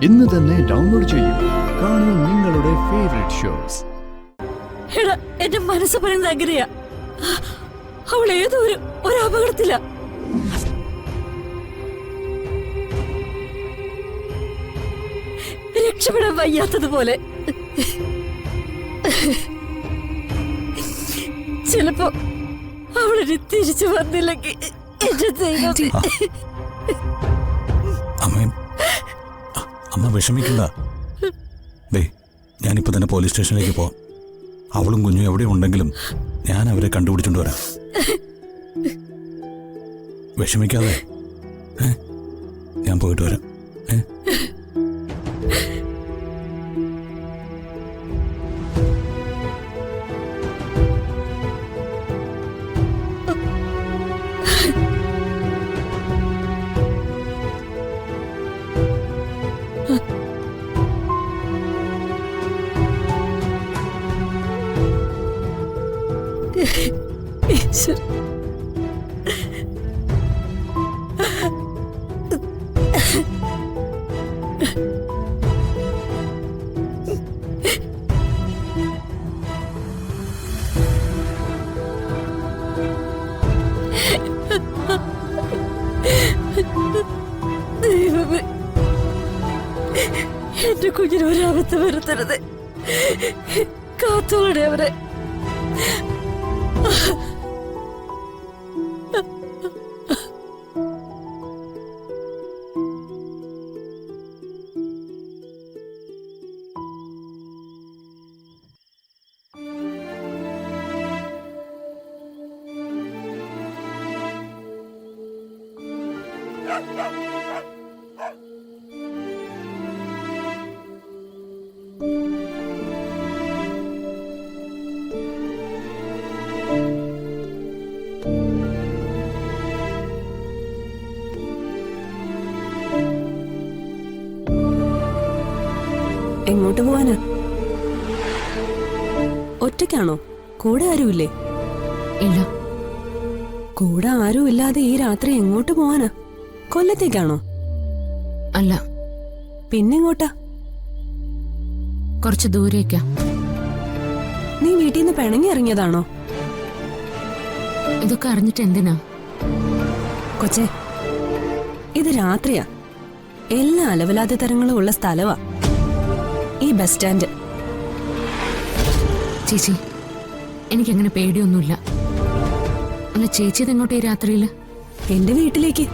ഇന്ന് തന്നെ ഡൗൺലോഡ് ചെയ്യൂ. കാണൂ നിങ്ങളുടെ ഫേവറേറ്റ് ഷോസ്. എന്റെ മനസ്സ് പറയുന്നത് അങ്ങനെയാ. അവൾ ഏതോ ഒരു അപകടത്തില. രക്ഷപ്പെടാൻ വയ്യാത്തതുപോലെ. ചിലപ്പോ അവളിന് തിരിച്ചു വന്നില്ലെങ്കിൽ എന്റെ ദൈവം. അമ്മ വിഷമിക്കണ്ട. ഞാനിപ്പോ തന്നെ പോലീസ് സ്റ്റേഷനിലേക്ക് പോവാം. അവളും കുഞ്ഞും എവിടെ ഉണ്ടെങ്കിലും ഞാൻ അവരെ കണ്ടുപിടിച്ചോണ്ട് വരാം. വിഷമിക്കാതെ ഞാൻ പോയിട്ട് വരാം. ദൈവമേ, എന്റെ കുഞ്ഞിന് ഒരാപത്ത് വരുത്തരുത്. കാത്തോടെ അവരെ. എങ്ങോട്ട് പോവാനാ? ഒറ്റയ്ക്കാണോ? കൂടെ ആരുമില്ലേ? ഇല്ല. കൂടെ ആരും ഇല്ലാതെ ഈ രാത്രി എങ്ങോട്ട് പോവാനാ? കൊല്ലത്തേക്കാണോ? അല്ല. പിന്നെങ്ങോട്ടാ? കുറച്ച് ദൂരേക്കാ. നീ വീട്ടിൽ നിന്ന് പിണങ്ങി ഇറങ്ങിയതാണോ? ഇതൊക്കെ അറിഞ്ഞിട്ട് എന്തിനാ? കൊച്ചേ, ഇത് രാത്രിയാ. എല്ലാ അലവലാതി തരങ്ങളും ഉള്ള സ്ഥലവാ ഈ ബസ് സ്റ്റാൻഡ്. ചേച്ചി, എനിക്കങ്ങനെ പേടിയൊന്നുമില്ല. അല്ല, ചേച്ചി ഇതെങ്ങോട്ട് ഈ രാത്രിയില്? എന്റെ വീട്ടിലേക്ക്.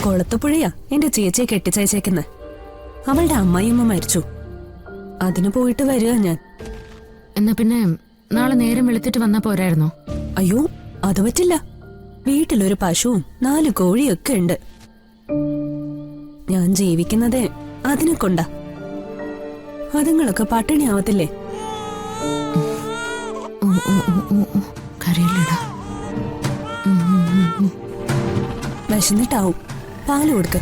കൊളത്തുപുഴയാ എന്റെ ചേച്ചിയെ കെട്ടിച്ചയച്ചേക്കുന്നെ. അവളുടെ അമ്മായിയമ്മ മരിച്ചു. അതിന് പോയിട്ട് വരിക ഞാൻ. എന്നാ പിന്നെ നാളെ നേരം വെളുത്തിട്ട് വന്നാ പോരായിരുന്നോ? അയ്യോ, അത് പറ്റില്ല. വീട്ടിലൊരു പശുവും 4 കോഴിയൊക്കെ ഉണ്ട്. ഞാൻ ജീവിക്കുന്നതേ അതിനെ കൊണ്ടാ. അതുങ്ങളൊക്കെ പട്ടിണിയാവത്തില്ലേ? വിശന്നിട്ടാവും. പാല് കൊടുക്ക.